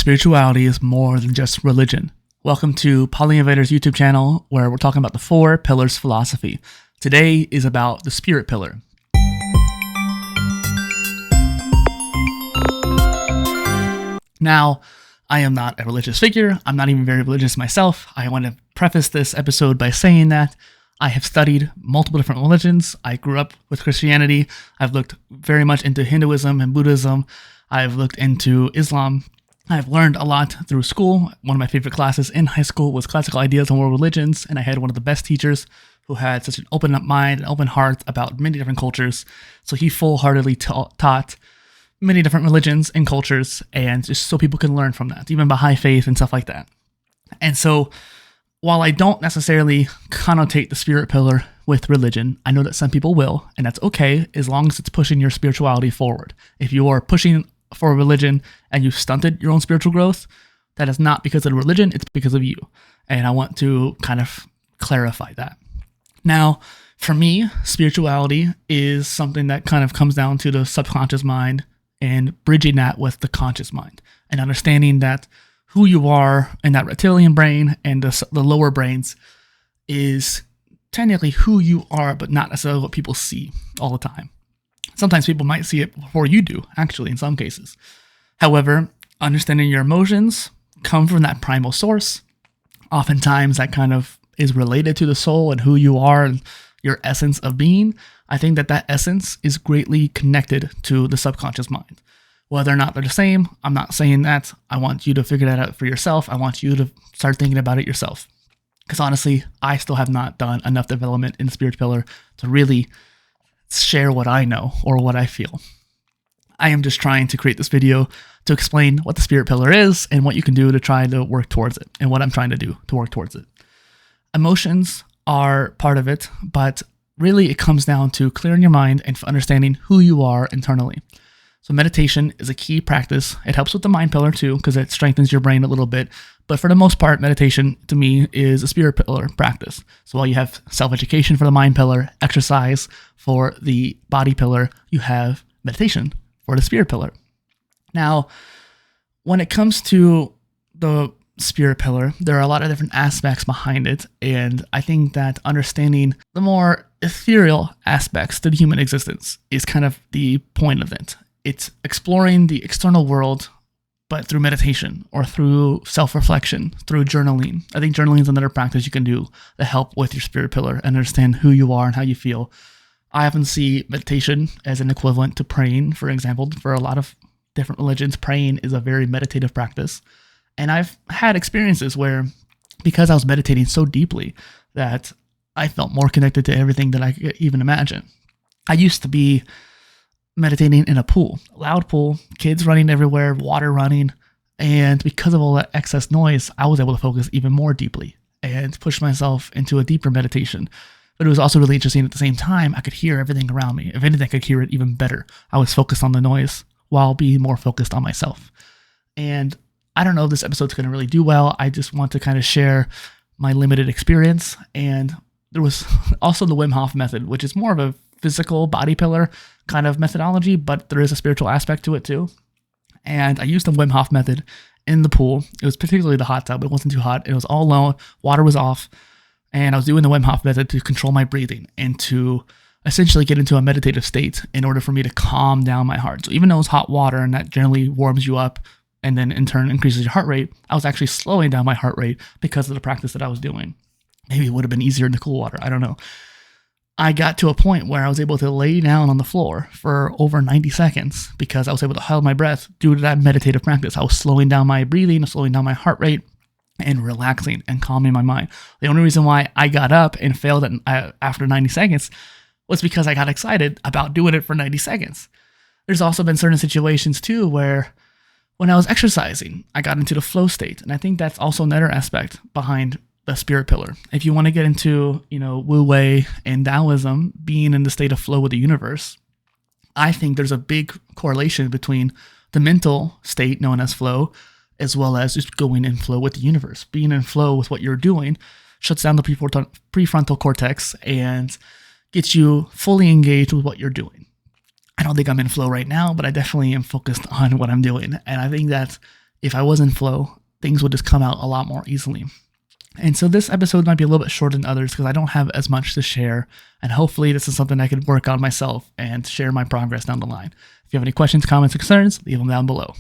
spirituality is more than just religion. Welcome to PolyInnovator's YouTube channel, where we're talking about the 4 pillars philosophy. Today is about the spirit pillar. Now, I am not a religious figure. I'm not even very religious myself. I want to preface this episode by saying that I have studied multiple different religions. I grew up with Christianity. I've looked very much into Hinduism and Buddhism. I've looked into Islam. I've learned a lot through school. One of my favorite classes in high school was Classical Ideas on World Religions, and I had one of the best teachers who had such an open up mind, an open heart about many different cultures. So he full-heartedly taught many different religions and cultures, and just so people can learn from that, even Baha'i faith and stuff like that. And so while I don't necessarily connotate the spirit pillar with religion, I know that some people will, and that's okay as long as it's pushing your spirituality forward. If you are pushing for religion and you've stunted your own spiritual growth, that is not because of the religion, it's because of you. And I want to kind of clarify that. Now, for me, spirituality is something that kind of comes down to the subconscious mind and bridging that with the conscious mind and understanding that who you are in that reptilian brain and the lower brains is technically who you are, but not necessarily what people see all the time. Sometimes people might see it before you do, actually, in some cases. However, understanding your emotions come from that primal source. Oftentimes, that kind of is related to the soul and who you are and your essence of being. I think that essence is greatly connected to the subconscious mind. Whether or not they're the same, I'm not saying that. I want you to figure that out for yourself. I want you to start thinking about it yourself. Because honestly, I still have not done enough development in the spirit pillar to really share what I know or what I feel. I am just trying to create this video to explain what the spirit pillar is and what you can do to try to work towards it and what I'm trying to do to work towards it. Emotions are part of it, but really it comes down to clearing your mind and understanding who you are internally. So meditation is a key practice. It helps with the mind pillar too, because it strengthens your brain a little bit. But for the most part, meditation to me is a spirit pillar practice. So while you have self-education for the mind pillar, exercise for the body pillar, you have meditation for the spirit pillar. Now, when it comes to the spirit pillar, there are a lot of different aspects behind it. And I think that understanding the more ethereal aspects to the human existence is kind of the point of it. It's exploring the external world, but through meditation or through self-reflection, through journaling. I think journaling is another practice you can do to help with your spirit pillar and understand who you are and how you feel. I often see meditation as an equivalent to praying, for example. For a lot of different religions, praying is a very meditative practice. And I've had experiences where, because I was meditating so deeply, that I felt more connected to everything that I could even imagine. I used to be meditating in a pool, a loud pool, kids running everywhere, water running. And because of all that excess noise, I was able to focus even more deeply and push myself into a deeper meditation. But it was also really interesting at the same time. I could hear everything around me. If anything, I could hear it even better. I was focused on the noise while being more focused on myself. And I don't know if this episode's going to really do well. I just want to kind of share my limited experience. And there was also the Wim Hof method, which is more of a physical body pillar kind of methodology, but there is a spiritual aspect to it too. And I used the Wim Hof method in the pool. It was particularly the hot tub. It wasn't too hot. It was all low. Water was off. And I was doing the Wim Hof method to control my breathing and to essentially get into a meditative state in order for me to calm down my heart. So even though it's hot water and that generally warms you up and then in turn increases your heart rate, I was actually slowing down my heart rate because of the practice that I was doing. Maybe it would have been easier in the cool water. I don't know. I got to a point where I was able to lay down on the floor for over 90 seconds because I was able to hold my breath due to that meditative practice. I was slowing down my breathing, slowing down my heart rate, and relaxing and calming my mind. The only reason why I got up and failed after 90 seconds was because I got excited about doing it for 90 seconds. There's also been certain situations too where when I was exercising, I got into the flow state. And I think that's also another aspect behind the spirit pillar. If you want to get into, Wu Wei and Taoism, being in the state of flow with the universe, I think there's a big correlation between the mental state known as flow, as well as just going in flow with the universe. Being in flow with what you're doing shuts down the prefrontal cortex and gets you fully engaged with what you're doing. I don't think I'm in flow right now, but I definitely am focused on what I'm doing. And I think that if I was in flow, things would just come out a lot more easily. And so this episode might be a little bit shorter than others because I don't have as much to share, and hopefully this is something I could work on myself and share my progress down the line. If you have any questions, comments, or concerns, leave them down below.